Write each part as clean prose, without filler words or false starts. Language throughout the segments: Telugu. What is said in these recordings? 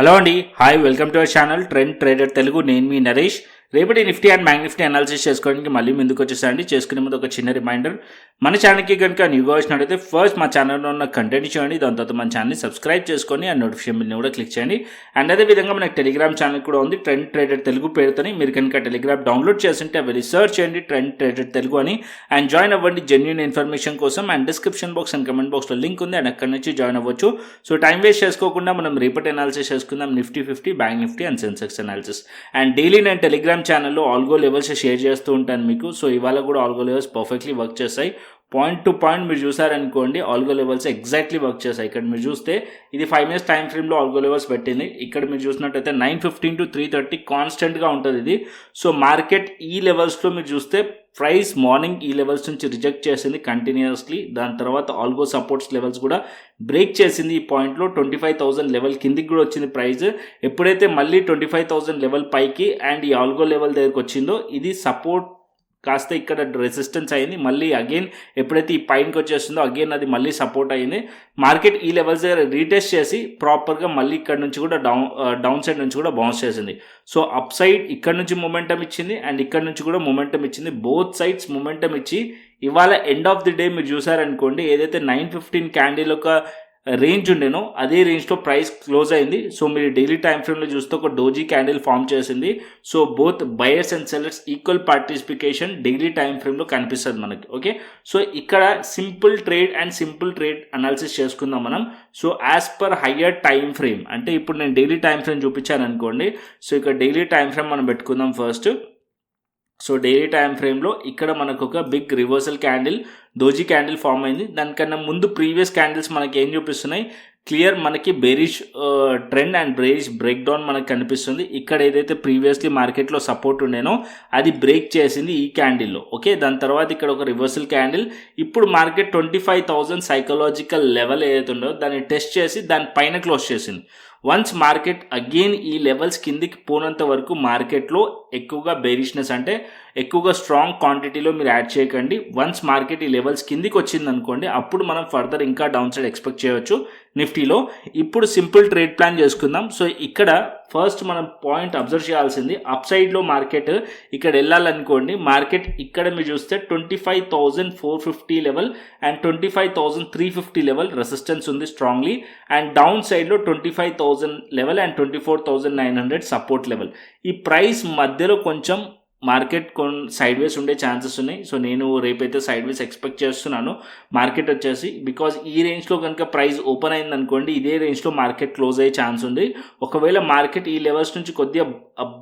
హలో అండి, hi, welcome to our channel trend trader Telugu. నేను మీ నరేష్. రేపటి Nifty and bank Nifty analysis చేసుకోవడానికి మళ్ళీ ముందుకు వచ్చేసండి. చేసుకునే ముందు ఒక చిన్న రిమైండర్, మన ఛానల్కి కనుక న్యూగా వచ్చినట్టయితే ఫస్ట్ మా ఛానల్లో ఉన్న కంటెంట్ చేయండి, దాని తర్వాత మన ఛానల్ని సబ్స్క్రైబ్ చేసుకొని ఆ నోటిఫికేషన్ బిల్ని కూడా క్లిక్ చేయండి. అండ్ అదేవిధంగా మనకు టెలిగ్రామ్ ఛానల్ కూడా ఉంది, ట్రెండ్ ట్రేడర్ తెలుగు పేరుతోని. మీరు కనుక టెలిగ్రామ్ డౌన్లోడ్ చేస్తుంటే వెళ్ళి సర్చ్ చేయండి ట్రెండ్ ట్రేడర్ తెలుగు అని, అండ్ జాయిన్ అవ్వండి జెన్యూన్ ఇన్ఫర్మేషన్ కోసం. And description box and comment బాక్స్లో లింక్ ఉంది, అండ్ అక్కడి నుంచి జాయిన్ అవ్వచ్చు. సో టైం వేస్ట్ చేసుకోకుండా మనం రేపటి అనాలిసిస్ చేసుకుందాం, Nifty 50, bank Nifty and Sensex analysis. And daily నేను టెలిగ్రామ్ ఛానల్లో ఆల్గో లెవెల్స్ షేర్ చేస్తూ ఉంటాను మీకు. సో ఇవాళ కూడా ఆల్గో లెవెల్స్ పర్ఫెక్ట్లీ వర్క్ చేస్తాయి. పాయింట్ టు పాయింట్ మీరు చూసారనుకోండి, ఆల్గో లెవెల్స్ ఎగ్జాక్ట్లీ వర్క్ చేస్తాయి. ఇక్కడ మీరు చూస్తే ఇది 5 minutes టైం ఫ్రేమ్లో ఆల్గో లెవెల్స్ పెట్టింది. ఇక్కడ మీరు చూసినట్టయితే 9:15 to 3:30 కాన్స్టెంట్గా ఉంటుంది ఇది. సో మార్కెట్ ఈ లెవెల్స్లో మీరు చూస్తే ప్రైస్ మార్నింగ్ ఈ లెవెల్స్ నుంచి రిజెక్ట్ చేసింది కంటిన్యూస్లీ. దాని తర్వాత ఆల్గో సపోర్ట్స్ లెవెల్స్ కూడా బ్రేక్ చేసింది. ఈ పాయింట్లో 25,000 లెవెల్ కిందికి కూడా వచ్చింది ప్రైస్. ఎప్పుడైతే మళ్ళీ 25,000 లెవెల్ పైకి అండ్ ఈ ఆల్గో లెవెల్ దగ్గరకు వచ్చిందో ఇది సపోర్ట్ కాస్త ఇక్కడ రెసిస్టెన్స్ అయింది. మళ్ళీ అగైన్ ఎప్పుడైతే ఈ పైనకి వచ్చేస్తుందో అగైన్ అది మళ్ళీ సపోర్ట్ అయింది. మార్కెట్ ఈ లెవెల్స్ దగ్గర రీటెస్ట్ చేసి ప్రాపర్గా మళ్ళీ ఇక్కడ నుంచి కూడా డౌన్ సైడ్ నుంచి కూడా బౌన్స్ చేసింది. సో అప్ సైడ్ ఇక్కడ నుంచి మొమెంటం ఇచ్చింది అండ్ ఇక్కడ నుంచి కూడా మొమెంటం ఇచ్చింది. బోత్ సైడ్స్ మొమెంటం ఇచ్చి ఇవాళ ఎండ్ ఆఫ్ ది డే మీరు చూసారనుకోండి, ఏదైతే 9:15 క్యాండిల్ ఒక రేంజ్ ఉండేనో అదే రేంజ్లో ప్రైస్ క్లోజ్ అయింది. సో మీరు డైలీ టైం ఫ్రేమ్లో చూస్తే ఒక డోజీ క్యాండిల్ ఫామ్ చేసింది. So both buyers and sellers equal participation daily time ఫ్రేమ్లో కనిపిస్తుంది మనకి. ఓకే, సో ఇక్కడ సింపుల్ ట్రేడ్ అనాలిసిస్ చేసుకుందాం మనం. So as per higher time frame, అంటే ఇప్పుడు నేను డైలీ టైం ఫ్రేమ్ చూపించాను అనుకోండి. సో ఇక్కడ డైలీ టైం ఫ్రేమ్ మనం పెట్టుకుందాం ఫస్ట్. సో డైలీ టైం ఫ్రేమ్లో ఇక్కడ మనకు ఒక big reversal candle, doji candle form అయింది. దానికన్నా ముందు ప్రీవియస్ క్యాండిల్స్ మనకి ఏం చూపిస్తున్నాయి, క్లియర్ మనకి bearish trend and bearish break down మనకు కనిపిస్తుంది. ఇక్కడ ఏదైతే ప్రీవియస్లీ మార్కెట్లో సపోర్ట్ ఉండేనో అది బ్రేక్ చేసింది ఈ క్యాండిల్లో. ఓకే, దాని తర్వాత ఇక్కడ ఒక రివర్సల్ క్యాండిల్. ఇప్పుడు మార్కెట్ 25,000 సైకలాజికల్ లెవెల్ ఏదైతే ఉందో దాన్ని టెస్ట్ చేసి దాని పైన క్లోజ్ చేసింది. వన్స్ మార్కెట్ అగైన్ ఈ లెవెల్స్ కిందికి పోనంత వరకు మార్కెట్లో ఎక్కువగా బేరిష్నెస్, అంటే ఎక్కువగా స్ట్రాంగ్ క్వాంటిటీలో మీరు యాడ్ చేయకండి. వన్స్ మార్కెట్ ఈ లెవెల్స్ కిందికి వచ్చింది అనుకోండి, అప్పుడు మనం ఫర్దర్ ఇంకా డౌన్ సైడ్ ఎక్స్పెక్ట్ చేయవచ్చు నిఫ్టీలో. ఇప్పుడు సింపుల్ ట్రేడ్ ప్లాన్ చేసుకుందాం. సో ఇక్కడ ఫస్ట్ మనం పాయింట్ అబ్జర్వ్ చేయాల్సింది, అప్ సైడ్లో మార్కెట్ ఇక్కడ వెళ్ళాలనుకోండి, మార్కెట్ ఇక్కడ మీరు చూస్తే 25,450 లెవెల్ అండ్ 25,350 లెవెల్ రెసిస్టెన్స్ ఉంది స్ట్రాంగ్లీ. అండ్ డౌన్ సైడ్లో 25,000 లెవెల్ అండ్ 24,900 సపోర్ట్ లెవెల్. ఈ ప్రైస్ మధ్యలో కొంచెం మార్కెట్ సైడ్ వేస్ ఉండే ఛాన్సెస్ ఉన్నాయి. సో నేను రేపైతే సైడ్ వేస్ ఎక్స్పెక్ట్ చేస్తున్నాను మార్కెట్ వచ్చేసి. బికాజ్ ఈ రేంజ్లో కనుక ప్రైస్ ఓపెన్ అయింది అనుకోండి, ఇదే రేంజ్లో మార్కెట్ క్లోజ్ అయ్యే ఛాన్స్ ఉంది. ఒకవేళ మార్కెట్ ఈ లెవెల్స్ నుంచి కొద్దిగా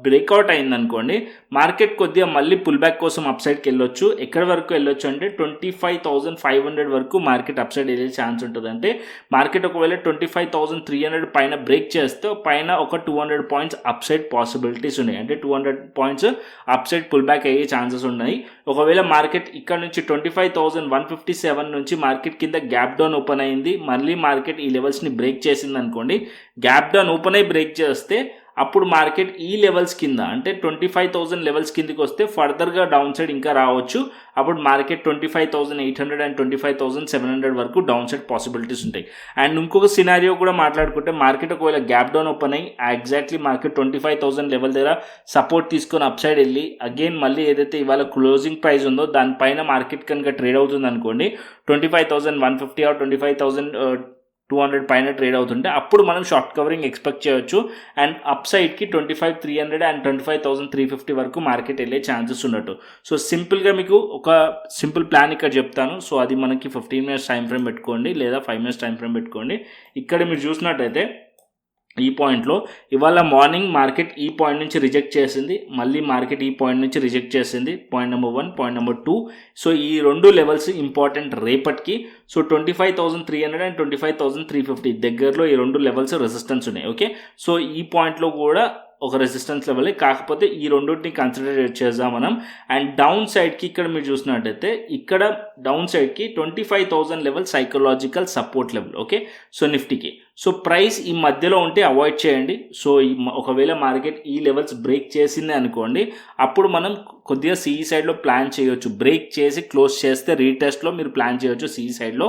బ్రేక్అవుట్ అయింది అనుకోండి, మార్కెట్ కొద్దిగా మళ్ళీ పుల్ బ్యాక్ కోసం అప్ సైడ్కి వెళ్ళొచ్చు. ఎక్కడి వరకు వెళ్ళొచ్చు అంటే 25,500 వరకు మార్కెట్ అప్ సైడ్ వెళ్ళే ఛాన్స్ ఉంటుంది. అంటే మార్కెట్ ఒకవేళ 25,300 పైన బ్రేక్ చేస్తే పైన ఒక 200 పాయింట్స్ అప్ సైడ్ పాసిబిలిటీస్ ఉన్నాయి. అంటే 200 points up side pull back అయ్యే ఛాన్సెస్ ఉన్నాయి. ఒకవేళ మార్కెట్ ఇక్కడ నుంచి 25,157 నుంచి మార్కెట్ కింద గ్యాప్ డౌన్ ఓపెన్ అయింది, మళ్ళీ మార్కెట్ ఈ లెవెల్స్ని బ్రేక్ చేసింది అనుకోండి, గ్యాప్ డౌన్ ఓపెన్ అయ్యి బ్రేక్ చేస్తే అప్పుడు మార్కెట్ ఈ లెవెల్స్ కింద అంటే 25,000 లెవెల్స్ కిందకి వస్తే ఫర్దర్గా డౌన్ సైడ్ ఇంకా రావచ్చు. అప్పుడు మార్కెట్ 25,800 అండ్ 25,700 వరకు డౌన్ సైడ్ పాసిబిలిటీస్ ఉంటాయి. అండ్ ఇంకొక సినారియో కూడా మాట్లాడుకుంటే, మార్కెట్ ఒకవేళ గ్యాప్ డౌన్ ఓపెన్ అయ్యి ఎగ్జాక్ట్లీ మార్కెట్ 25,000 లెవెల్ దగ్గర సపోర్ట్ తీసుకొని అప్ సైడ్ వెళ్ళి అగైన్ మళ్ళీ ఏదైతే ఇవాళ క్లోజింగ్ ప్రైస్ ఉందో దానిపైన మార్కెట్ కనుక ట్రేడ్ అవుతుంది అనుకోండి, 25,150 ఆర్ 25,200 పైన ట్రేడ్ అవుతుంటే అప్పుడు మనం షార్ట్ కవరింగ్ ఎక్స్పెక్ట్ చేయొచ్చు. అండ్ అప్ సైడ్కి 25,300 అండ్ 25,350 వరకు మార్కెట్ వెళ్ళే ఛాన్సెస్ ఉన్నట్టు. సో సింపుల్గా మీకు ఒక సింపుల్ ప్లాన్ ఇక్కడ చెప్తాను. సో అది మనకి 15 minutes టైం ఫ్రేమ్ పెట్టుకోండి లేదా 5 minutes టైం ఫ్రేమ్ పెట్టుకోండి. ఇక్కడ మీరు చూసినట్టయితే ఈ పాయింట్లో ఇవాళ మార్నింగ్ మార్కెట్ ఈ పాయింట్ నుంచి రిజెక్ట్ చేసింది, మళ్ళీ మార్కెట్ ఈ పాయింట్ నుంచి రిజెక్ట్ చేసింది. Point number 1, point number 2. So ఈ రెండు లెవెల్స్ ఇంపార్టెంట్ రేపటికి. సో 25,300 అండ్ 25,350 దగ్గరలో ఈ రెండు లెవెల్స్ రెసిస్టెన్స్ ఉన్నాయి. ఓకే, సో ఈ పాయింట్లో కూడా ఒక రెసిస్టెన్స్ లెవెల్, కాకపోతే ఈ రెండింటిని కన్సిడర్ చేద్దాం మనం. అండ్ డౌన్ సైడ్కి ఇక్కడ మీరు చూసినట్టయితే ఇక్కడ డౌన్ సైడ్కి 25,000 level psychological support level. Okay, so నిఫ్టీకి. సో ప్రైస్ ఈ మధ్యలో ఉంటే అవాయిడ్ చేయండి. సో ఒకవేళ మార్కెట్ ఈ లెవెల్స్ బ్రేక్ చేసింది అనుకోండి, అప్పుడు మనం కొద్దిగా సిఈ సైడ్లో ప్లాన్ చేయొచ్చు. బ్రేక్ చేసి క్లోజ్ చేస్తే రీటెస్ట్లో మీరు ప్లాన్ చేయొచ్చు సిఈ సైడ్లో.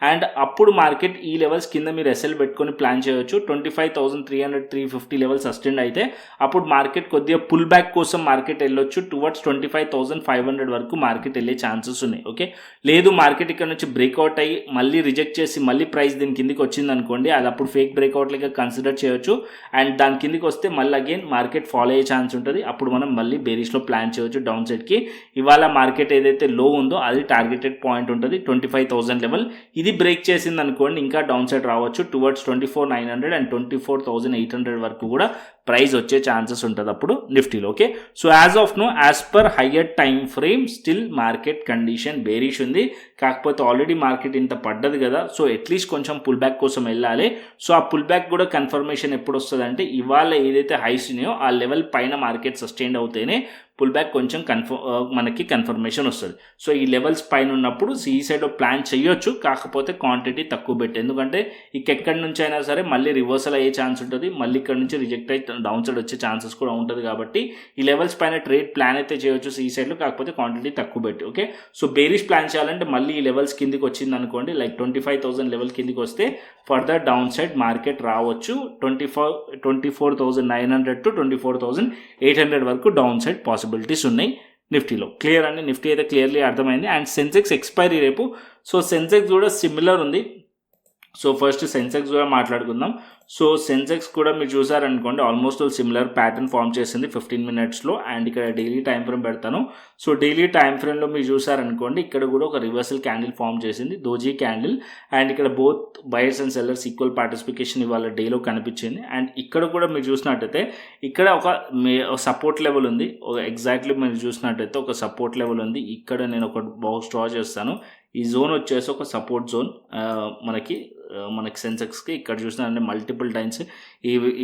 అండ్ అప్పుడు మార్కెట్ ఈ లెవెల్స్ కింద మీరు ఎస్ఎల్ పెట్టుకొని ప్లాన్ చేయొచ్చు. 25,300 350 లెవెల్ సస్టైన్ అయితే అప్పుడు మార్కెట్ కొద్దిగా పుల్ బ్యాక్ కోసం మార్కెట్ వెళ్ళొచ్చు. టువర్డ్స్ 25,500 వరకు మార్కెట్ వెళ్ళే ఛాన్సెస్ ఉన్నాయి. ఓకే, లేదు మార్కెట్ ఇక్కడ నుంచి బ్రేక్అవుట్ అయ్యి మళ్ళీ రిజెక్ట్ చేసి మళ్ళీ ప్రైస్ దీని కిందికి వచ్చింది అనుకోండి, అది అప్పుడు ఫేక్ బ్రేక్అవుట్ లాగా కన్సిడర్ చేయొచ్చు. అండ్ దాని కిందికి వస్తే మళ్ళీ అగైన్ మార్కెట్ ఫాలో అయ్యే ఛాన్స్ ఉంటుంది. అప్పుడు మనం మళ్ళీ బేరిష్లో ప్లాన్ చేయొచ్చు డౌన్ సైడ్కి. ఇవాళ మార్కెట్ ఏదైతే లో ఉందో అది టార్గెటెడ్ పాయింట్ ఉంటుంది 25,000 లెవెల్. ఇది బ్రేక్ చేసింది అనుకోండి ఇంకా డౌన్ సైడ్ రావచ్చు టువర్డ్స్ 24,900 అండ్ 24,800 వరకు కూడా ప్రైస్ వచ్చే ఛాన్సెస్ ఉంటుంది అప్పుడు నిఫ్టీలో. Okay, so as of now as per higher time frame still market condition bearish ఉంది. కాకపోతే ఆల్రెడీ మార్కెట్ ఇంత పడ్డది కదా, సో అట్లీస్ట్ కొంచెం పుల్ బ్యాక్ కోసం వెళ్ళాలి. సో ఆ పుల్ బ్యాక్ కూడా కన్ఫర్మేషన్ ఎప్పుడు వస్తుంది అంటే ఇవాళ ఏదైతే హైస్ ఉన్నాయో ఆ లెవెల్ పైన మార్కెట్ సస్టైన్ అవుతేనే పుల్ బ్యాక్ కొంచెం మనకి కన్ఫర్మేషన్ వస్తుంది. సో ఈ లెవెల్స్ పైన ఉన్నప్పుడు సిఈ సైడ్లో ప్లాన్ చేయొచ్చు, కాకపోతే క్వాంటిటీ తక్కువ పెట్టి. ఎందుకంటే ఎక్కడి నుంచి అయినా సరే మళ్ళీ రివర్సల్ అయ్యే ఛాన్స్ ఉంటుంది, మళ్ళీ ఇక్కడ నుంచి రిజెక్ట్ అయ్యి డౌన్ సైడ్ వచ్చే ఛాన్సెస్ కూడా ఉంటుంది. కాబట్టి ఈ లెవెల్స్ పైన ట్రేడ్ ప్లాన్ అయితే చేయొచ్చు సిఈ సైడ్లో, కాకపోతే క్వాంటిటీ తక్కువ పెట్టి. ఓకే, సో బేరిష్ ప్లాన్ చేయాలంటే మళ్ళీ ఈ లెవెల్స్ కిందికి వచ్చింది అనుకోండి, లైక్ 25,000 లెవెల్ కిందికి వస్తే ఫర్దర్ డౌన్ సైడ్ మార్కెట్ రావచ్చు 24,900 to 24,800 వరకు డౌన్ సైడ్ పాసిబిలిటీస్ ఉన్నాయి నిఫ్టీలో. క్లియర్ అండి, నిఫ్టీ అయితే క్లియర్లీ అర్థమైంది. అండ్ సెన్సెక్స్ ఎక్స్పైరీ రేపు, సో సెన్సెక్స్ కూడా సిమిలర్ ఉంది. సో ఫస్ట్ సెన్సెక్స్ కూడా మాట్లాడుకుందాం. సో సెన్సెక్స్ కూడా మీరు చూసారనుకోండి ఆల్మోస్ట్ సిమిలర్ ప్యాటర్న్ ఫామ్ చేసింది 15 మినిట్స్లో. అండ్ ఇక్కడ డైలీ టైం ఫ్రేమ్ పెడతాను. సో డైలీ టైం ఫ్రేమ్లో మీరు చూసారనుకోండి ఇక్కడ కూడా ఒక రివర్సల్ క్యాండిల్ ఫామ్ చేసింది, దోజీ క్యాండిల్. అండ్ ఇక్కడ both buyers and sellers equal participation ఇవాళ డేలో కనిపించింది. అండ్ ఇక్కడ కూడా మీరు చూసినట్టయితే ఇక్కడ ఒక సపోర్ట్ లెవెల్ ఉంది, ఎగ్జాక్ట్లీ మీరు చూసినట్టయితే ఒక సపోర్ట్ లెవెల్ ఉంది. ఇక్కడ నేను ఒక బాక్స్ డ్రా చేస్తాను. ఈ జోన్ వచ్చేసి ఒక సపోర్ట్ జోన్ మనకి సెన్సెక్స్కి. ఇక్కడ చూసినా మల్టిపుల్ టైమ్స్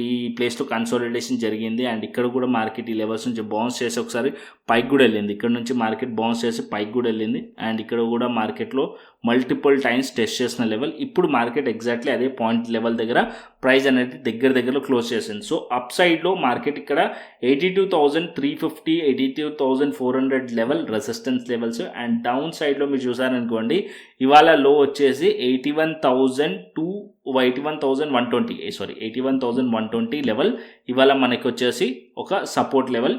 ఈ ప్లేస్లో కన్సాలిడేషన్ జరిగింది. అండ్ ఇక్కడ కూడా మార్కెట్ ఈ లెవెల్స్ నుంచి బౌన్స్ చేసి ఒకసారి పైకి కూడా వెళ్ళింది. ఇక్కడ నుంచి మార్కెట్ బౌన్స్ చేసి పైకి కూడా వెళ్ళింది. అండ్ ఇక్కడ కూడా మార్కెట్లో మల్టిపుల్ టైమ్స్ టెస్ట్ చేసిన లెవెల్. ఇప్పుడు మార్కెట్ ఎగ్జాక్ట్లీ అదే పాయింట్ లెవెల్ దగ్గర ప్రైస్ అనేది దగ్గరలో క్లోజ్ చేసింది. సో అప్ సైడ్లో మార్కెట్ ఇక్కడ 82,350 82,400 level resistance levels. And down సైడ్లో మీరు చూసారనుకోండి ఇవాళ లో వచ్చేసి 81,120 లెవెల్ ఇవాళ మనకి వచ్చేసి ఒక సపోర్ట్ లెవెల్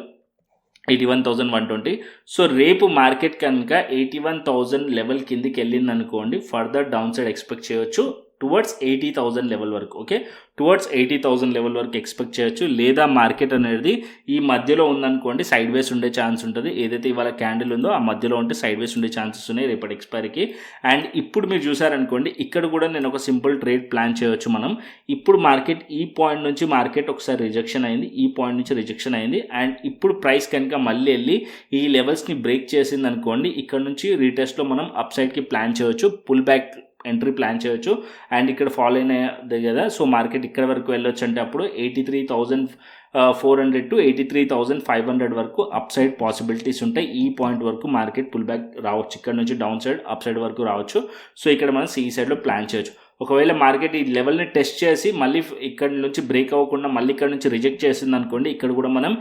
81,120. సో రేపు మార్కెట్ కనుక 81,000 లెవెల్ కిందికి వెళ్ళింది అనుకోండి ఫర్దర్ డౌన్ సైడ్ ఎక్స్పెక్ట్ చేయొచ్చు టువర్డ్స్ 80,000 లెవెల్ వరకు. ఓకే, టువర్డ్స్ 80,000 లెవెల్ వరకు ఎక్స్పెక్ట్ చేయొచ్చు. లేదా మార్కెట్ అనేది ఈ మధ్యలో ఉందనుకోండి సైడ్ వేస్ ఉండే ఛాన్స్ ఉంటుంది. ఏదైతే ఇవాళ క్యాండిల్ ఉందో ఆ మధ్యలో ఉంటే సైడ్ వేస్ ఉండే ఛాన్సెస్ ఉన్నాయి రేపటి ఎక్స్పైరీకి. అండ్ ఇప్పుడు మీరు చూసారనుకోండి ఇక్కడ కూడా నేను ఒక సింపుల్ ట్రేడ్ ప్లాన్ చేయొచ్చు మనం. ఇప్పుడు మార్కెట్ ఈ పాయింట్ నుంచి మార్కెట్ ఒకసారి రిజెక్షన్ అయింది, ఈ పాయింట్ నుంచి రిజెక్షన్ అయింది. అండ్ ఇప్పుడు ప్రైస్ కనుక మళ్ళీ వెళ్ళి ఈ లెవెల్స్ని బ్రేక్ చేసింది అనుకోండి ఇక్కడ నుంచి రీటెస్ట్లో మనం అప్ సైడ్కి ప్లాన్ చేయొచ్చు, పుల్ బ్యాక్ ఎంట్రీ ప్లాన్ చేయొచ్చు. అండ్ ఇక్కడ ఫాలో అయినది కదా, సో మార్కెట్ ఇక్కడ వరకు వెళ్ళొచ్చు అంటే అప్పుడు 83,400 to 83,500 వరకు అప్ సైడ్ పాసిబిలిటీస్ ఉంటాయి. ఈ పాయింట్ వరకు మార్కెట్ పుల్ బ్యాక్ రావచ్చు, ఇక్కడ నుంచి డౌన్ సైడ్ అప్ సైడ్ వరకు రావచ్చు. సో ఇక్కడ మనం సి సైడ్లో ప్లాన్ చేయొచ్చు. ఒకవేళ మార్కెట్ ఈ లెవెల్ని టెస్ట్ చేసి మళ్ళీ ఇక్కడ నుంచి బ్రేక్ అవ్వకుండా మళ్ళీ ఇక్కడ నుంచి రిజెక్ట్ చేసింది అనుకోండి ఇక్కడ కూడా మనం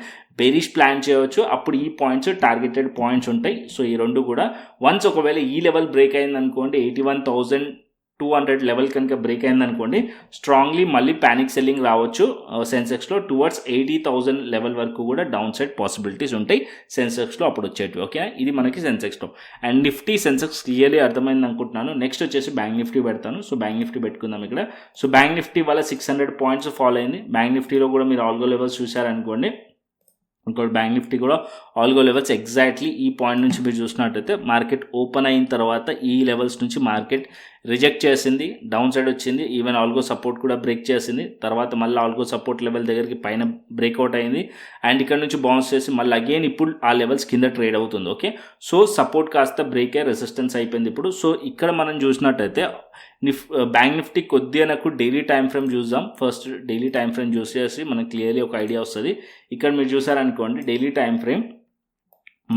బేరిష్ ప్లాన్ చేయవచ్చు. అప్పుడు ఈ పాయింట్స్ టార్గెటెడ్ పాయింట్స్ ఉంటాయి. సో ఈ రెండు కూడా వన్స్ ఒకవేళ ఈ లెవెల్ బ్రేక్ అయింది అనుకోండి 81,200 లెవెల్ కనుక బ్రేక్ అయింది అనుకోండి స్ట్రాంగ్లీ మళ్ళీ ప్యానిక్ సెల్లింగ్ రావచ్చు సెన్సెక్స్లో టువర్డ్స్ 80,000 లెవెల్ వరకు కూడా డౌన్ సైడ్ పాసిబిలిటీస్ ఉంటాయి సెన్సెక్స్లో అప్పుడు వచ్చేటివి. ఓకే, ఇది మనకి సెన్సెక్స్లో. అండ్ నిఫ్టీ సెన్సెక్స్ క్లియర్లీ అర్థమైంది అనుకుంటున్నాను. నెక్స్ట్ వచ్చేసి బ్యాంక్ నిఫ్టీ పెడతాను. సో బ్యాంక్ నిఫ్టీ పెట్టుకుందాం ఇక్కడ. సో బ్యాంక్ నిఫ్టీ వల్ల 600 పాయింట్స్ ఫాలో అయింది. బ్యాంక్ నిఫ్టీలో కూడా మీరు ఆల్గో లెవెల్స్ చూసారనుకోండి ఇంకోటి బ్యాంక్ నిఫ్టీ కూడా ఆల్గో లెవెల్స్ ఎగ్జాక్ట్లీ ఈ పాయింట్ నుంచి మీరు చూసినట్టయితే మార్కెట్ ఓపెన్ అయిన తర్వాత ఈ లెవెల్స్ నుంచి మార్కెట్ రిజెక్ట్ చేసింది, డౌన్ సైడ్ వచ్చింది, ఈవెన్ ఆల్గో సపోర్ట్ కూడా బ్రేక్ చేసింది. తర్వాత మళ్ళీ ఆల్గో సపోర్ట్ లెవెల్ దగ్గరికి పైన బ్రేక్అవుట్ అయింది. అండ్ ఇక్కడ నుంచి బౌన్స్ చేసి మళ్ళీ అగైన్ ఇప్పుడు ఆ లెవెల్స్ కింద ట్రేడ్ అవుతుంది. ఓకే, సో సపోర్ట్ కాస్త బ్రేక్ అయ్యి రెసిస్టెన్స్ అయిపోయింది ఇప్పుడు. సో ఇక్కడ మనం చూసినట్టయితే బ్యాంక్ నిఫ్టీ కొద్దిగా నాకు డైలీ టైం ఫ్రేమ్ చూద్దాం. ఫస్ట్ డైలీ టైం ఫ్రేమ్ చూసేసి మనకు క్లియర్లీ ఒక ఐడియా వస్తుంది. ఇక్కడ మీరు చూసారనుకోండి డైలీ టైం ఫ్రేమ్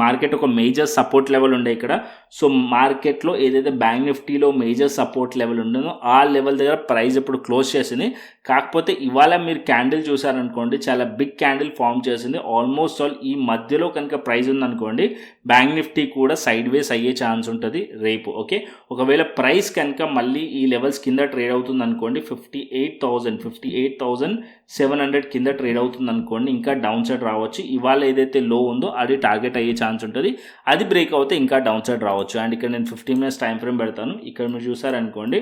మార్కెట్ ఒక మేజర్ సపోర్ట్ లెవెల్ ఉండే ఇక్కడ. సో మార్కెట్లో ఏదైతే బ్యాంక్ నిఫ్టీలో మేజర్ సపోర్ట్ లెవెల్ ఉండదో ఆ లెవెల్ దగ్గర ప్రైస్ ఇప్పుడు క్లోజ్ చేసింది. కాకపోతే ఇవాళ మీరు క్యాండిల్ చూసారనుకోండి, చాలా బిగ్ క్యాండిల్ ఫామ్ చేసింది. ఆల్మోస్ట్ ఆల్ ఈ మధ్యలో కనుక ప్రైస్ ఉందనుకోండి, బ్యాంక్ నిఫ్టీ కూడా సైడ్ వేస్ అయ్యే ఛాన్స్ ఉంటుంది రేపు. ఓకే, ఒకవేళ ప్రైస్ కనుక మళ్ళీ ఈ లెవెల్స్ కింద ట్రేడ్ అవుతుంది అనుకోండి, 58,700 కింద ట్రేడ్ అవుతుంది అనుకోండి, ఇంకా డౌన్ సైడ్ రావచ్చు. ఇవాళ ఏదైతే లో ఉందో అది టార్గెట్ అయ్యే ఛాన్స్ ఉంటుంది. అది బ్రేక్ అవుతే ఇంకా డౌన్ సైడ్ రావచ్చు. అండ్ ఇక్కడ నేను 15 minutes టైం ఫ్రేమ్ పెడతాను. ఇక్కడ మీరు చూసారనుకోండి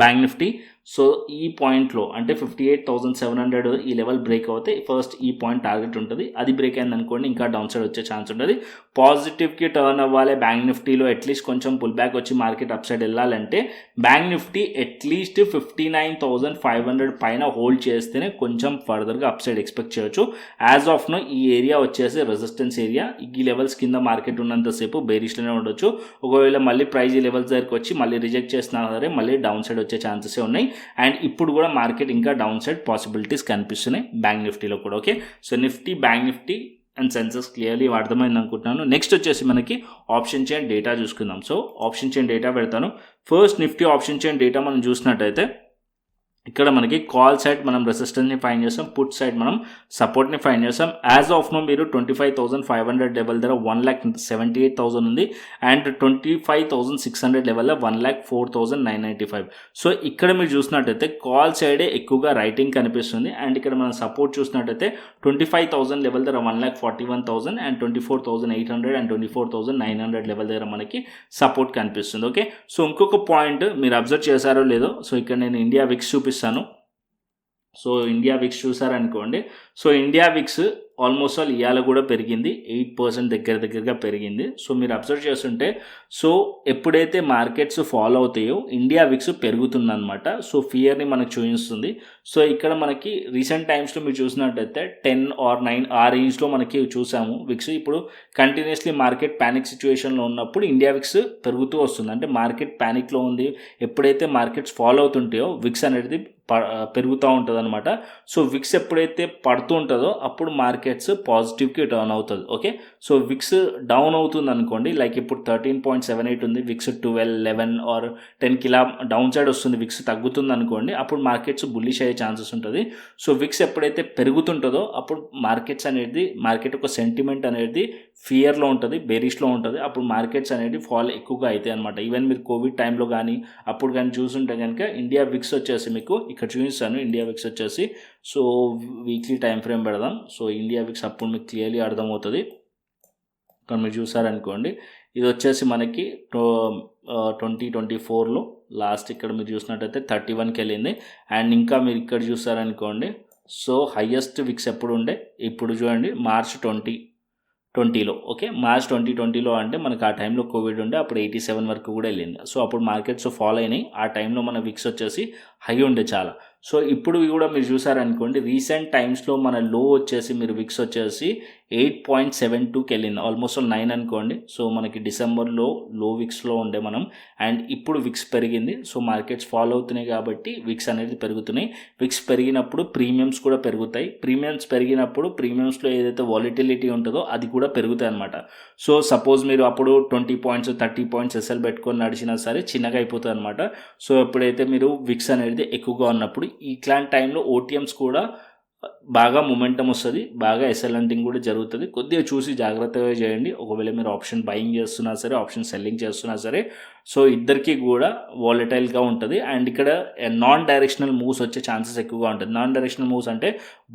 బ్యాంక్ నిఫ్టీ, సో ఈ పాయింట్లో అంటే 58,700 ఈ లెవెల్ బ్రేక్ అవుతే ఫస్ట్ ఈ పాయింట్ టార్గెట్ ఉంటుంది. అది బ్రేక్ అయింది అనుకోండి, ఇంకా డౌన్ సైడ్ వచ్చే ఛాన్స్ ఉంటుంది. పాజిటివ్కి టర్న్ అవ్వాలి బ్యాంక్ నిఫ్టీలో, అట్లీస్ట్ కొంచెం పుల్ బ్యాక్ వచ్చి మార్కెట్ అప్ సైడ్ వెళ్ళాలంటే బ్యాంక్ నిఫ్టీ అట్లీస్ట్ 59,500 పైన హోల్డ్ చేస్తేనే కొంచెం ఫర్దర్గా అప్ సైడ్ ఎక్స్పెక్ట్ చేయొచ్చు. యాజ్ ఆఫ్ నో ఈ ఏరియా వచ్చేసి రెసిస్టెన్స్ ఏరియా. ఈ లెవెల్స్ కింద మార్కెట్ ఉన్నంతసేపు బేరిష్లోనే ఉండొచ్చు. ఒకవేళ మళ్ళీ ప్రైజ్ ఈ లెవెల్స్ దగ్గరికి వచ్చి మళ్ళీ రిజెక్ట్ చేసినా సరే మళ్ళీ డౌన్ సైడ్ వచ్చే ఛాన్సెస్ ఉన్నాయి. అండ్ ఇప్పుడు కూడా మార్కెట్ ఇంకా డౌన్ సైడ్ పాసిబిలిటీస్ కనిపిస్తున్నాయి బ్యాంక్ నిఫ్టీలో కూడా. Okay, so Nifty, bank Nifty and Sensex clearly అర్థమైంది అనుకుంటున్నాను. నెక్స్ట్ వచ్చేసి మనకి ఆప్షన్ చైన్ డేటా చూసుకుందాం. సో ఆప్షన్ చైన్ డేటా పెడతాను. First Nifty option chain data మనం చూసినట్టయితే ఇక్కడ మనకి కాల్ సైడ్ మనం రెసిస్టెన్స్ని ఫైండ్ చేస్తాం, పుట్ సైడ్ మనం సపోర్ట్ని ఫైండ్ చేస్తాం. యాజ్ ఆఫ్ నో మీరు 25,500 లెవెల్ దగ్గర 1,78,000 ఉంది. అండ్ 25,600 లెవెల్లో 1,04,995. సో ఇక్కడ మీరు చూసినట్టయితే కాల్ సైడే ఎక్కువగా రైటింగ్ కనిపిస్తుంది. అండ్ ఇక్కడ మనం సపోర్ట్ చూసినట్టయితే 25,000 లెవెల్ దగ్గర 1,41,000 అండ్ 24,800 అండ్ 24,900 లెవెల్ దగ్గర మనకి సపోర్ట్ కనిపిస్తుంది. ఓకే, సో ఇంకొక పాయింట్ మీరు అబ్జర్వ్ చేశారో లేదో, సో ఇక్కడ నేను ఇండియా విక్స్ చూపిస్తాను. సో ఇండియా విక్స్ చూసారనుకోండి, so India VIX almost all ఇవాళ కూడా పెరిగింది, 8% దగ్గరగా పెరిగింది. సో మీరు అబ్జర్వ్ చేస్తుంటే సో ఎప్పుడైతే మార్కెట్స్ ఫాలో అవుతాయో ఇండియా విక్స్ పెరుగుతుందన్నమాట. సో ఫియర్ని మనకు చూపిస్తుంది. సో ఇక్కడ మనకి రీసెంట్ టైమ్స్లో మీరు చూసినట్టయితే 10 or 9 ఆ రేంజ్లో మనకి చూసాము విక్స్. ఇప్పుడు కంటిన్యూస్లీ మార్కెట్ ప్యానిక్ సిచ్యువేషన్లో ఉన్నప్పుడు ఇండియా విక్స్ పెరుగుతూ వస్తుంది. అంటే మార్కెట్ ప్యానిక్లో ఉంది, ఎప్పుడైతే మార్కెట్స్ ఫాలో అవుతుంటాయో విక్స్ అనేది పెరుగుతూ ఉంటుంది అనమాట. సో విక్స్ ఎప్పుడైతే పడుతూ ఉంటుందో అప్పుడు మార్కెట్స్ పాజిటివ్కి టర్న్ అవుతుంది. ఓకే, సో విక్స్ డౌన్ అవుతుంది అనుకోండి, లైక్ ఇప్పుడు 13.78 ఉంది, విక్స్ 12, 11 or 10 కిలా డౌన్ సైడ్ వస్తుంది, విక్స్ తగ్గుతుంది అనుకోండి, అప్పుడు మార్కెట్స్ బుల్లిష్ అయ్యే ఛాన్సెస్ ఉంటుంది. సో విక్స్ ఎప్పుడైతే పెరుగుతుంటుందో అప్పుడు మార్కెట్ ఒక సెంటిమెంట్ అనేది ఫియర్లో ఉంటుంది, బేరిష్లో ఉంటుంది. అప్పుడు మార్కెట్స్ అనేది ఫాల్ ఎక్కువగా అవుతాయి అనమాట. ఈవెన్ మీరు కోవిడ్ టైంలో కానీ అప్పుడు కానీ చూసుంటే కనుక ఇండియా విక్స్ వచ్చేసి మీకు ఇక్కడ చూపిస్తాను. ఇండియా విక్స్ వచ్చేసి సో వీక్లీ టైం ఫ్రేమ్ పెడదాం. సో ఇండియా విక్స్ అప్పుడు మీకు క్లియర్లీ అర్థమవుతుంది. ఇక్కడ మీరు చూసారనుకోండి, ఇది వచ్చేసి మనకి 2024లో లాస్ట్ ఇక్కడ మీరు చూసినట్టయితే 31కి వెళ్ళింది. అండ్ ఇంకా మీరు ఇక్కడ చూసారనుకోండి, సో హయ్యెస్ట్ విక్స్ ఎప్పుడు ఉండే, ఇప్పుడు చూడండి మార్చ్ 2020లో. ఓకే, మార్చ్ 2020లో అంటే మనకు ఆ టైంలో కోవిడ్ ఉండే, అప్పుడు 87 వరకు కూడా వెళ్ళింది. సో అప్పుడు మార్కెట్స్ ఫాలో అయినాయి. ఆ టైంలో మన విక్స్ వచ్చేసి హై ఉండే చాలా. సో ఇప్పుడు కూడా మీరు చూసారనుకోండి, రీసెంట్ టైమ్స్లో మన లో వచ్చేసి మీరు విక్స్ వచ్చేసి 8.72కి వెళ్ళింది, ఆల్మోస్ట్ 9 అనుకోండి. సో మనకి డిసెంబర్లో లో విక్స్లో ఉండే మనం, అండ్ ఇప్పుడు విక్స్ పెరిగింది. సో మార్కెట్స్ ఫాలో అవుతున్నాయి కాబట్టి విక్స్ అనేది పెరుగుతున్నాయి. విక్స్ పెరిగినప్పుడు ప్రీమియమ్స్ కూడా పెరుగుతాయి. ప్రీమియమ్స్ పెరిగినప్పుడు ప్రీమియమ్స్లో ఏదైతే వాలిటిలిటీ ఉంటుందో అది కూడా పెరుగుతాయి అనమాట. సో సపోజ్ మీరు అప్పుడు 20 పాయింట్స్ 30 పాయింట్స్ ఎస్ఎల్ పెట్టుకొని నడిచినా సరే చిన్నగా అయిపోతుంది అనమాట. సో ఎప్పుడైతే మీరు విక్స్ అనేది ఎక్కువగా ఉన్నప్పుడు ఇట్లాంటి టైంలో ఓటీఎమ్స్ కూడా బాగా మొమెంటం వస్తుంది, బాగా ఎస్ఎల్ఎంటింగ్ కూడా జరుగుతుంది. కొద్దిగా చూసి జాగ్రత్తగా చేయండి. ఒకవేళ మీరు ఆప్షన్ బయింగ్ చేస్తున్నా సరే, ఆప్షన్ సెల్లింగ్ చేస్తున్నా సరే, సో ఇద్దరికి కూడా వాలటైల్గా ఉంటుంది. అండ్ ఇక్కడ నాన్ డైరెక్షనల్ మూవ్స్ వచ్చే ఛాన్సెస్ ఎక్కువగా ఉంటుంది. నాన్ డైరెక్షనల్ మూవ్స్ అంటే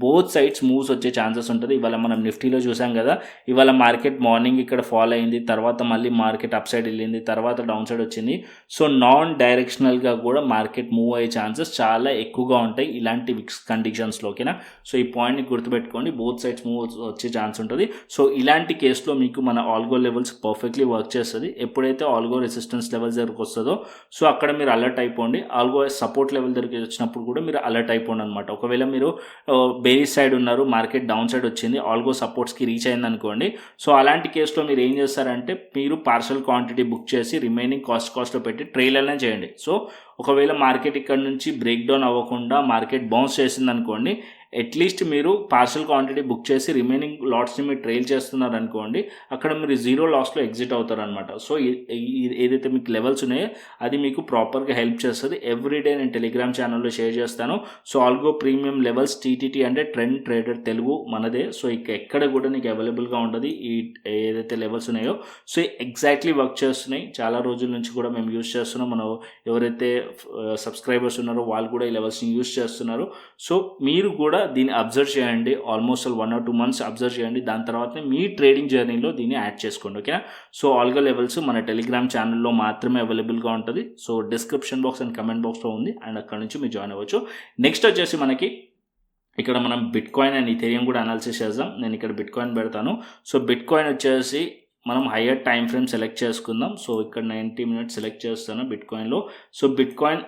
బోత్ సైడ్స్ మూవ్స్ వచ్చే ఛాన్సెస్ ఉంటుంది. ఇవాళ మనం నిఫ్టీలో చూసాం కదా, ఇవాళ మార్కెట్ మార్నింగ్ ఇక్కడ ఫాల్ అయింది, తర్వాత మళ్ళీ మార్కెట్ అప్ సైడ్ వెళ్ళింది, తర్వాత డౌన్ సైడ్ వచ్చింది. సో నాన్ డైరెక్షనల్గా కూడా మార్కెట్ మూవ్ అయ్యే ఛాన్సెస్ చాలా ఎక్కువగా ఉంటాయి ఇలాంటి విక్స్ కండిషన్స్లో. ఓకేనా, సో ఈ పాయింట్ని గుర్తుపెట్టుకోండి, బోత్ సైడ్స్ మూవ్ వచ్చే ఛాన్స్ ఉంటుంది. సో ఇలాంటి కేసులో మీకు మన ఆల్గో లెవెల్స్ పర్ఫెక్ట్లీ వర్క్ చేస్తుంది. ఎప్పుడైతే ఆల్గో రెసిస్టెన్స్ లెవెల్స్ దగ్గరకు వస్తుందో సో అక్కడ మీరు అలర్ట్ అయిపోండి. ఆల్గో సపోర్ట్ లెవెల్ దగ్గరికి వచ్చినప్పుడు కూడా మీరు అలర్ట్ అయిపోండి అనమాట. ఒకవేళ మీరు బేరిష్ సైడ్ ఉన్నారు, మార్కెట్ డౌన్ సైడ్ వచ్చింది, ఆల్గో సపోర్ట్స్కి రీచ్ అయింది అనుకోండి, సో అలాంటి కేసులో మీరు ఏం చేస్తారంటే మీరు పార్షల్ క్వాంటిటీ బుక్ చేసి రిమైనింగ్ కాస్ట్లో పెట్టి ట్రైలర్నే చేయండి. సో ఒకవేళ మార్కెట్ ఇక్కడ నుంచి బ్రేక్ డౌన్ అవ్వకుండా మార్కెట్ బౌన్స్ చేసింది అనుకోండి, అట్లీస్ట్ మీరు పార్షల్ క్వాంటిటీ బుక్ చేసి రిమైనింగ్ లాట్స్ని మీరు ట్రైల్ చేస్తున్నారు అనుకోండి, అక్కడ మీరు 0 లాస్లో ఎగ్జిట్ అవుతారనమాట. సో ఏదైతే మీకు లెవెల్స్ ఉన్నాయో అది మీకు ప్రాపర్గా హెల్ప్ చేస్తుంది. ఎవ్రీడే నేను టెలిగ్రామ్ ఛానల్లో షేర్ చేస్తాను. So algo premium levels TTT అంటే ట్రెండ్ ట్రేడర్ తెలుగు మనదే. సో ఇక ఎక్కడ కూడా నీకు అవైలబుల్గా ఉంటుంది ఈ ఏదైతే లెవెల్స్ ఉన్నాయో. సో ఎగ్జాక్ట్లీ వర్క్ చేస్తున్నాయి. చాలా రోజుల నుంచి కూడా మేము యూజ్ చేస్తున్నాం. మనం ఎవరైతే సబ్స్క్రైబర్స్ ఉన్నారో వాళ్ళు కూడా ఈ లెవెల్స్ని యూజ్ చేస్తున్నారు. సో మీరు కూడా దీన్ని అబ్జర్వ్ చేయండి. ఆల్మోస్ట్ 1 or 2 months అబ్జర్వ్ చేయండి. దాని తర్వాతనే మీ ట్రేడింగ్ జర్నీలో దీన్ని యాడ్ చేసుకోండి. ఓకేనా? సో ఆల్గో లెవెల్స్ మన టెలిగ్రామ్ ఛానల్లో మాత్రమే అవైలబుల్గా ఉంటుంది. So description box and comment బాక్స్లో ఉంది, అండ్ అక్కడ నుంచి మీరు జాయిన్ అవ్వచ్చు. నెక్స్ట్ వచ్చేసి మనకి ఇక్కడ మనం బిట్ కాయిన్ అండ్ ఇథేరియం కూడా అనాలిసిస్ చేద్దాం. నేను ఇక్కడ బిట్ కాయిన్ పెడతాను. సో బిట్ కాయిన్ వచ్చేసి మనం హయ్యర్ టైం ఫ్రేమ్ సెలెక్ట్ చేసుకుందాం. సో ఇక్కడ 90 minutes సెలెక్ట్ చేస్తాను బిట్ కాయిన్లో. సో బిట్ కాయిన్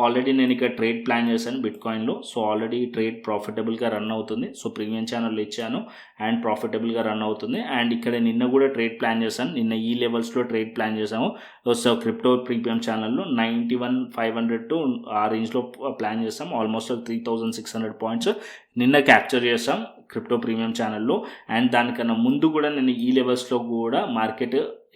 ఆల్రెడీ నేను ఇక్కడ ట్రేడ్ ప్లాన్ చేశాను బిట్ కాయిన్లో. సో ఆల్రెడీ ట్రేడ్ ప్రాఫిటబుల్గా రన్ అవుతుంది. సో ప్రీమియం ఛానల్లో ఇచ్చాను అండ్ ప్రాఫిటబుల్గా రన్ అవుతుంది. అండ్ ఇక్కడ నిన్న కూడా ట్రేడ్ ప్లాన్ చేశాను. నిన్న ఈ లెవెల్స్లో ట్రేడ్ ప్లాన్ చేసాము. సో క్రిప్టో ప్రీమియం ఛానల్లో 91,500 to ఆ రేంజ్లో ప్లాన్ చేసాం. ఆల్మోస్ట్ 3,600 points నిన్న క్యాప్చర్ చేసాం క్రిప్టో ప్రీమియం ఛానల్లో. అండ్ దానికన్నా ముందు కూడా నేను ఈ లెవెల్స్లో కూడా మార్కెట్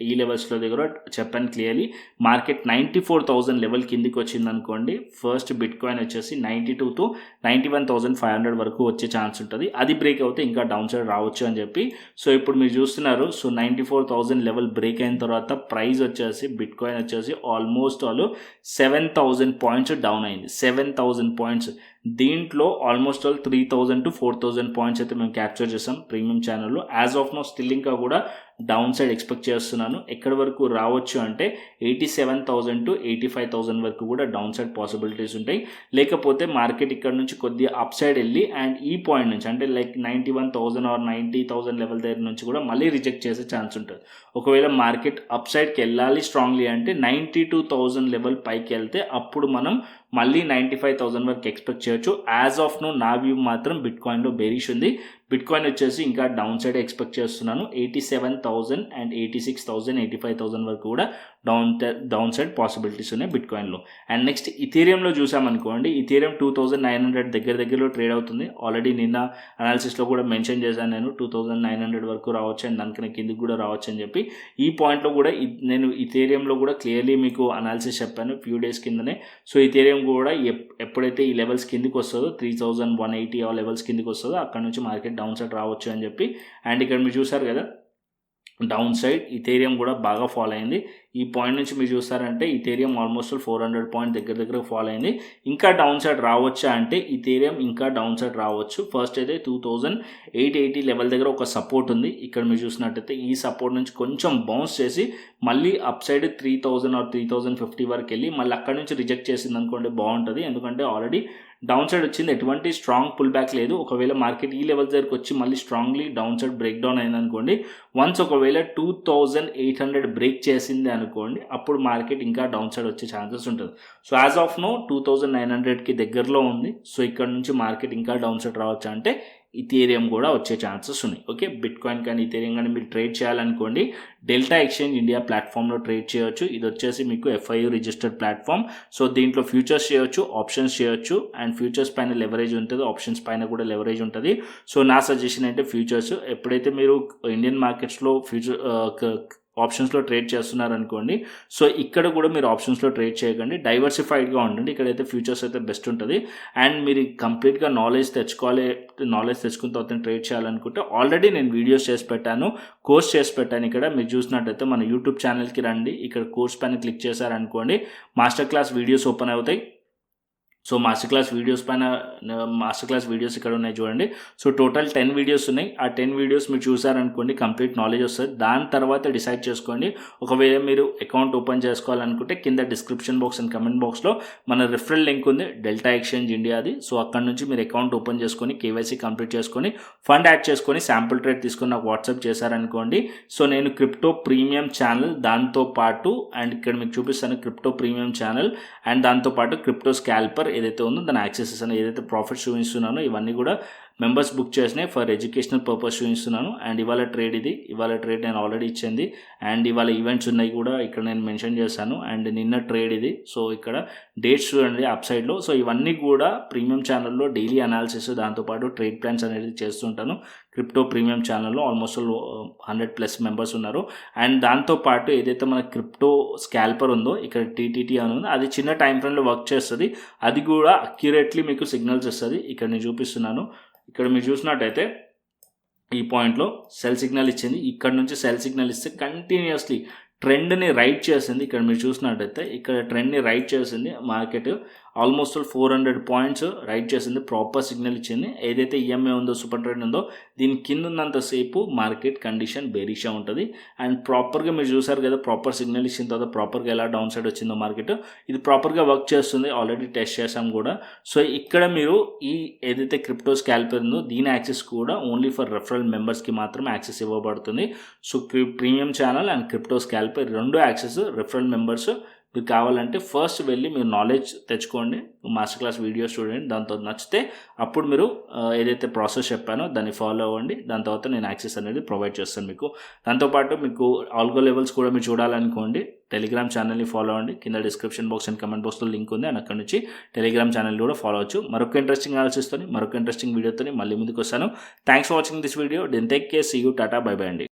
ఈ లెవెల్స్లో దగ్గర చెప్పాను క్లియర్లీ. మార్కెట్ 94,000 లెవెల్ కిందికి వచ్చింది అనుకోండి. ఫస్ట్ బిట్ కాయిన్ వచ్చేసి 92 to 91,500 వరకు వచ్చే ఛాన్స్ ఉంటుంది. అది బ్రేక్ అవుతే ఇంకా డౌన్ సైడ్ రావచ్చు అని చెప్పి. సో ఇప్పుడు మీరు చూస్తున్నారు. సో 94,000 లెవెల్ బ్రేక్ అయిన తర్వాత ప్రైస్ వచ్చేసి బిట్ కాయిన్ వచ్చేసి ఆల్మోస్ట్ 7,000 points డౌన్ అయింది. 7,000 points. దీంట్లో ఆల్మోస్ట్ 3,000 to 4,000 points అయితే మేము క్యాప్చర్ చేసాం ప్రీమియం ఛానల్లో. యాజ్ ఆఫ్ నో స్టిల్ ఇంకా కూడా డౌన్ సైడ్ ఎక్స్పెక్ట్ చేస్తున్నాను. ఎక్కడి వరకు రావచ్చు అంటే 87,000 to 85,000 వరకు కూడా డౌన్ సైడ్ పాసిబిలిటీస్ ఉంటాయి. లేకపోతే మార్కెట్ ఇక్కడ నుంచి కొద్దిగా అప్ సైడ్ వెళ్ళి అండ్ ఈ పాయింట్ నుంచి అంటే లైక్ 91,000 or 90,000 లెవెల్ దగ్గర నుంచి కూడా మళ్ళీ రిజెక్ట్ చేసే ఛాన్స్ ఉంటుంది. ఒకవేళ మార్కెట్ అప్ సైడ్కి వెళ్ళాలి స్ట్రాంగ్లీ అంటే 92,000 లెవెల్ పైకి వెళ్తే అప్పుడు మనం మళ్ళీ 95,000 వరకు ఎక్స్పెక్ట్ చేయొచ్చు. యాజ్ ఆఫ్ నో నా వ్యూ మాత్రం బిట్ కాయిన్లో బేరిష్ ఉంది. బిట్ కాయిన్ వచ్చేసి ఇంకా డౌన్ సైడ్ ఎక్స్పెక్ట్ చేస్తున్నాను. 87,000 and 86,000 85,000 వరకు కూడా డౌన్ సైడ్ పాసిబిలిటీస్ ఉన్నాయి బిట్ కాయిన్లో. అండ్ నెక్స్ట్ ఇథేరియంలో చూసామనుకోండి. ఇథేరియం 2,900 దగ్గరలో ట్రేడ్ అవుతుంది. ఆల్రెడీ నిన్న అనాలిసిస్లో కూడా మెన్షన్ చేశాను నేను 2,900 వరకు రావచ్చు అండ్ దానికన్నా కిందికి కూడా రావచ్చు అని చెప్పి. ఈ పాయింట్లో కూడా నేను ఇథేరియంలో కూడా క్లియర్లీ మీకు అనాలిసిస్ చెప్పాను ఫ్యూ డేస్ కిందనే. సో ఇథేరియం కూడా ఎప్పుడైతే ఈ లెవెల్స్ కిందికి వస్తుందో 3,180 ఆ లెవెల్స్ కిందికి వస్తుందో అక్కడ నుంచి మార్కెట్ డౌన్ సైడ్ రావచ్చు అని చెప్పి. అండ్ ఇక్కడ మీరు చూసారు కదా డౌన్ సైడ్ ఇథేరియం కూడా బాగా ఫాలో అయింది. ఈ పాయింట్ నుంచి మీరు చూస్తారంటే ఇథేరియం ఆల్మోస్ట్ 400 points దగ్గర ఫాలో అయింది. ఇంకా డౌన్ సైడ్ రావచ్చా అంటే ఇథేరియం ఇంకా డౌన్ సైడ్ రావచ్చు. ఫస్ట్ అయితే 2,880 లెవెల్ దగ్గర ఒక సపోర్ట్ ఉంది. ఇక్కడ మీరు చూసినట్టయితే ఈ సపోర్ట్ నుంచి కొంచెం బౌన్స్ చేసి మళ్ళీ అప్ సైడ్ 3,000 or 3,050 వరకు వెళ్ళి మళ్ళీ అక్కడ నుంచి రిజెక్ట్ చేసింది అనుకోండి బాగుంటుంది. ఎందుకంటే ఆల్రెడీ డౌన్ సైడ్ వచ్చింది, ఎటువంటి స్ట్రాంగ్ పుల్ బ్యాక్ లేదు. ఒకవేళ మార్కెట్ ఈ లెవెల్ దగ్గరకు వచ్చి మళ్ళీ strongly down side break down అయింది అనుకోండి, వన్స్ ఒకవేళ 2,800 బ్రేక్ చేసింది అనుకోండి అప్పుడు మార్కెట్ ఇంకా డౌన్ సైడ్ వచ్చే ఛాన్సెస్ ఉంటుంది. సో యాజ్ ఆఫ్ నో 2,900కి దగ్గరలో ఉంది. సో ఇక్కడ నుంచి మార్కెట్ ఇంకా డౌన్ సైడ్ రావచ్చు అంటే ఇథేరియం కూడా వచ్చే ఛాన్సెస్ ఉన్నాయి. ఓకే, బిట్ కాయిన్ కానీ ఇథేరియం కానీ మీరు ట్రేడ్ చేయాలనుకోండి డెల్టా ఎక్స్చేంజ్ ఇండియా ప్లాట్ఫామ్లో ట్రేడ్ చేయొచ్చు. ఇది వచ్చేసి మీకు FIU రిజిస్టర్డ్ ప్లాట్ఫామ్. సో దీంట్లో ఫ్యూచర్స్ చేయొచ్చు, ఆప్షన్స్ చేయొచ్చు. అండ్ ఫ్యూచర్స్ పైన లెవరేజ్ ఉంటుంది, ఆప్షన్స్ పైన కూడా లెవరేజ్ ఉంటుంది. సో నా సజెషన్ అంటే ఫ్యూచర్స్ ఎప్పుడైతే మీరు ఇండియన్ మార్కెట్స్లో ఆప్షన్స్లో ట్రేడ్ చేస్తున్నారనుకోండి, సో ఇక్కడ కూడా మీరు ఆప్షన్స్లో ట్రేడ్ చేయకండి, డైవర్సిఫైడ్గా ఉండండి. ఇక్కడైతే ఫ్యూచర్స్ అయితే బెస్ట్ ఉంటుంది. అండ్ మీరు కంప్లీట్గా నాలెడ్జ్ తెచ్చుకున్న తర్వాత ట్రేడ్ చేయాలనుకుంటే ఆల్రెడీ నేను వీడియోస్ చేసి పెట్టాను, కోర్స్ చేసి పెట్టాను. ఇక్కడ మీరు చూసినట్టయితే మన యూట్యూబ్ ఛానల్కి రండి, ఇక్కడ కోర్స్ పైన క్లిక్ చేశారనుకోండి మాస్టర్ క్లాస్ వీడియోస్ ఓపెన్ అవుతాయి. సో మాస్టర్ క్లాస్ వీడియోస్ ఇక్కడ ఉన్నాయి చూడండి. సో టోటల్ 10 వీడియోస్ ఉన్నాయి. ఆ 10 వీడియోస్ మీరు చూసారనుకోండి కంప్లీట్ నాలెడ్జ్ వస్తుంది. దాని తర్వాత డిసైడ్ చేసుకోండి. ఒకవేళ మీరు అకౌంట్ ఓపెన్ చేసుకోవాలనుకుంటే కింద డిస్క్రిప్షన్ బాక్స్ అండ్ కమెంట్ బాక్స్లో మన రిఫరల్ లింక్ ఉంది, డెల్టా ఎక్స్చేంజ్ ఇండియాది. సో అక్కడ నుంచి మీరు అకౌంట్ ఓపెన్ చేసుకొని KYC కంప్లీట్ చేసుకొని ఫండ్ యాడ్ చేసుకొని శాంపుల్ ట్రేడ్ తీసుకొని నాకు వాట్సాప్ చేశారనుకోండి. సో నేను క్రిప్టో ప్రీమియం ఛానల్ దాంతోపాటు అండ్ ఇక్కడ మీకు చూపిస్తాను క్రిప్టో ప్రీమియం ఛానల్ అండ్ దాంతోపాటు క్రిప్టో స్కాల్పర్ ఏదైతే ఉందో దాని యాక్సెస్ ఇస్తాను, ఏదైతే ప్రాఫిట్స్ చూపిస్తున్నానో ఇవన్నీ కూడా మెంబర్స్ బుక్ చేసినాయి ఫర్ ఎడ్యుకేషనల్ పర్పస్ చూపిస్తున్నాను. అండ్ ఇవాళ ట్రేడ్ ఇది, ఇవాళ ట్రేడ్ నేను ఆల్రెడీ ఇచ్చింది. అండ్ ఇవాళ ఈవెంట్స్ ఉన్నాయి కూడా ఇక్కడ నేను మెన్షన్ చేశాను. అండ్ నిన్న ట్రేడ్ ఇది. సో ఇక్కడ డేట్స్ చూడండి అప్ సైడ్లో. సో ఇవన్నీ కూడా ప్రీమియం ఛానల్లో డైలీ అనాలిసిస్, దాంతోపాటు ట్రేడ్ ప్లాన్స్ అనేది చేస్తుంటాను. క్రిప్టో ప్రీమియం ఛానల్లో ఆల్మోస్ట్ 100+ మెంబర్స్ ఉన్నారు. అండ్ దాంతోపాటు ఏదైతే మన క్రిప్టో స్కాల్పర్ ఉందో ఇక్కడ టీటీటీ అని ఉంది, అది చిన్న టైం ఫ్రేమ్లో వర్క్ చేస్తుంది. అది కూడా అక్యురేట్లీ మీకు సిగ్నల్స్ ఇస్తుంది. ఇక్కడ నేను చూపిస్తున్నాను. ఇక్కడ మీరు చూసినట్టయితే ఈ పాయింట్లో సెల్ సిగ్నల్ ఇచ్చింది. ఇక్కడ నుంచి సెల్ సిగ్నల్ ఇస్తే కంటిన్యూస్లీ ట్రెండ్ని రైట్ చేసింది. ఇక్కడ మీరు చూసినట్టయితే ఇక్కడ ట్రెండ్ని రైట్ చేసింది. మార్కెట్ ఆల్మోస్ట్ 400 పాయింట్స్ రైట్ చేసింది. ప్రాపర్ సిగ్నల్ ఇచ్చింది. ఏదైతే ఈఎంఏ ఉందో, సూపర్ ట్రెండ్ ఉందో, దీని కింద ఉన్నంతసేపు మార్కెట్ కండిషన్ బేరిష్గా ఉంటుంది. అండ్ ప్రాపర్గా మీరు చూసారు కదా, ప్రాపర్ సిగ్నల్ ఇచ్చిన తర్వాత ప్రాపర్గా ఎలా డౌన్ సైడ్ వచ్చిందో మార్కెట్, ఇది ప్రాపర్గా వర్క్ చేస్తుంది. ఆల్రెడీ టెస్ట్ చేసాం కూడా. సో ఇక్కడ మీరు ఈ ఏదైతే క్రిప్టో స్కాల్పర్ ఉందో దీని యాక్సెస్ కూడా ఓన్లీ ఫర్ రెఫరల్ మెంబర్స్కి మాత్రమే యాక్సెస్ ఇవ్వబడుతుంది. So premium channel and crypto స్కాల్పర్ రెండు యాక్సెస్ రెఫరల్ మెంబర్స్. మీకు కావాలంటే ఫస్ట్ వెళ్ళి మీరు నాలెడ్జ్ తెచ్చుకోండి, మాస్టర్ క్లాస్ వీడియోస్ చూడండి. దాంతో నచ్చితే అప్పుడు మీరు ఏదైతే ప్రాసెస్ చెప్పానో దాన్ని ఫాలో అవ్వండి. దాని తర్వాత నేను యాక్సెస్ అనేది ప్రొవైడ్ చేస్తాను మీకు. దాంతోపాటు మీకు ఆల్గో లెవెల్స్ కూడా మీరు చూడాలనుకోండి, టెలిగ్రామ్ ఛానల్ని ఫాలో అవ్వండి. కింద డిస్క్రిప్షన్ బాక్స్ అండ్ కమెంట్ బాక్స్లో లింక్ ఉంది. అండ్ అక్కడ నుంచి టెలిగ్రామ్ ఛానల్ కూడా ఫాలో అవచ్చు. మరొక ఇంట్రెస్టింగ్ అనాలిసిస్తో, మరొక ఇంట్రెస్టింగ్ వీడియోతో మళ్ళీ ముందుకు వస్తాను. Thanks for watching this video. Then take care, see you, tata, bye bye అండి.